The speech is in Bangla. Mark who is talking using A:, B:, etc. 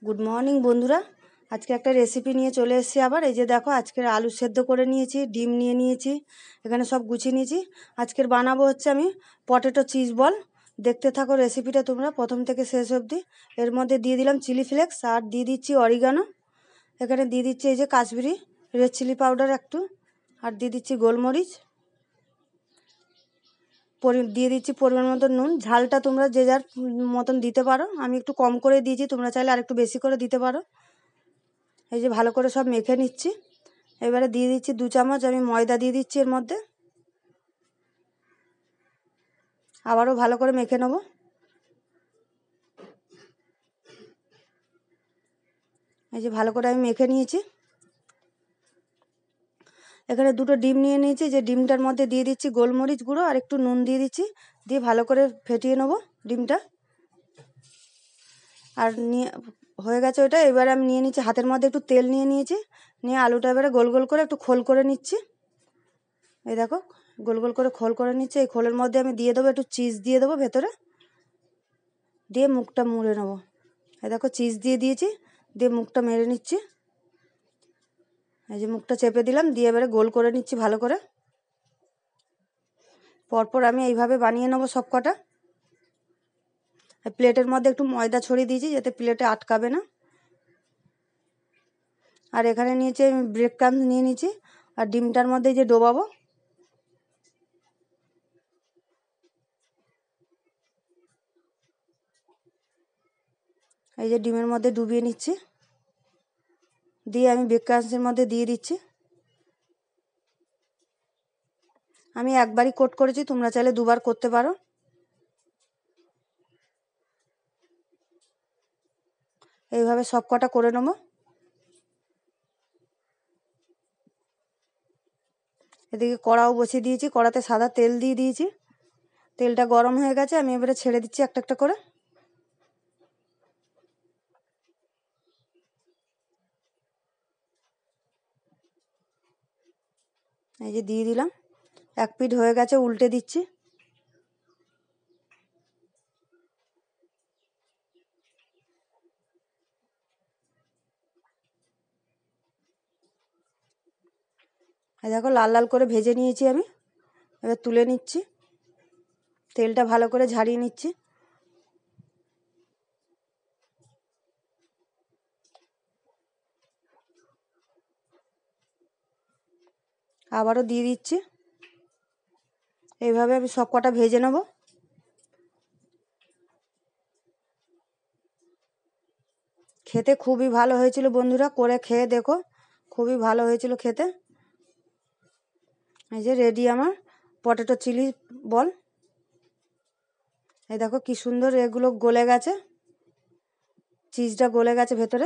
A: গুড মর্নিং বন্ধুরা, আজকে একটা রেসিপি নিয়ে চলে এসেছি আবার। এই যে দেখো, আজকের আলু সেদ্ধ করে নিয়েছি, ডিম নিয়ে নিয়েছি, এখানে সব গুছিয়ে নিয়েছি। আজকের বানাবো হচ্ছে আমি পটেটো চিজ বল। দেখতে থাকো রেসিপিটা তোমরা প্রথম থেকে শেষ অবধি। এর মধ্যে দিয়ে দিলাম চিলি ফ্লেক্স, আর দিয়ে দিচ্ছি অরিগানো, এখানে দিয়ে দিচ্ছি এই যে কাশ্মীরি রেড চিলি পাউডার একটু, আর দিয়ে দিচ্ছি গোলমরিচ, দিয়ে দিচ্ছি পরিমাণ মতো নুন। ঝালটা তোমরা যে যার মতন দিতে পারো, আমি একটু কম করে দিয়েছি, তোমরা চাইলে আর একটু বেশি করে দিতে পারো। এই যে ভালো করে সব মেখে নিচ্ছি। এবারে দিয়ে দিচ্ছি 2 চামচ আমি ময়দা দিয়ে দিচ্ছি এর মধ্যে, আবারও ভালো করে মেখে নেব। এই যে ভালো করে আমি মেখে নিয়েছি। এখানে 2টো ডিম নিয়ে নিয়েছি, যে ডিমটার মধ্যে দিয়ে দিচ্ছি গোলমরিচ গুঁড়ো আর একটু নুন দিয়ে দিচ্ছি, দিয়ে ভালো করে ফেটিয়ে নেব ডিমটা। আর নিয়ে হয়ে গেছে ওটা। এবারে আমি নিয়ে নিচ্ছি হাতের মধ্যে একটু তেল নিয়ে নিয়েছি, নিয়ে আলুটা এবারে গোল গোল করে একটু খোল করে নিচ্ছি। এই দেখো, গোল গোল করে খোল করে নিচ্ছি। এই খোলের মধ্যে আমি দিয়ে দেবো একটু চিজ, দিয়ে দেবো ভেতরে, দিয়ে মুখটা মুড়ে নেব। এই দেখো চিজ দিয়ে দিয়েছি, দিয়ে মুখটা মেরে নিচ্ছি। এই যে মুখটা চেপে দিলাম, দিয়ে এবারে গোল করে নিচ্ছি ভালো করে। পরপর আমি এইভাবে বানিয়ে নেবো সব কটা। প্লেটের মধ্যে একটু ময়দা ছড়িয়ে দিয়েছি যাতে প্লেটে আটকাবে না। আর এখানে নিয়েছি আমি ব্রেড ক্রাম্ব নিয়ে নিয়েছি, আর ডিমটার মধ্যে যে ডোবাবো। এই যে ডিমের মধ্যে ডুবিয়ে নিচ্ছি, দিয়ে আমি ব্রেড ক্রাম্বের মধ্যে দিয়ে দিচ্ছি। আমি একবারই কোট করেছি, তোমরা চাইলে 2বার করতে পারো। এইভাবে সব কটা করে নেবো। এদিকে কড়াও বসিয়ে দিয়েছি, কড়াতে সাদা তেল দিয়ে দিয়েছি। তেলটা গরম হয়ে গেছে, আমি এবারে ছেড়ে দিচ্ছি একটা একটা করে। এই যে দিয়ে দিলাম, এক পিঠ হয়ে গেছে, উল্টে দিচ্ছি। এই দেখো লাল লাল করে ভেজে নিয়েছি আমি, এবার তুলে নিচ্ছি। তেলটা ভালো করে ঝারিয়ে নিচ্ছি। আবারও দিয়ে দিচ্ছি। এইভাবে আমি সব কটা ভেজে নেব। খেতে খুবই ভালো হয়েছিল বন্ধুরা, করে খেয়ে দেখো, খুবই ভালো হয়েছিল খেতে। এই যে রেডি আমার পটেটো চিলি বল। এই দেখো কি সুন্দর এগুলো গলে গেছে, চিজটা গলে গেছে ভেতরে।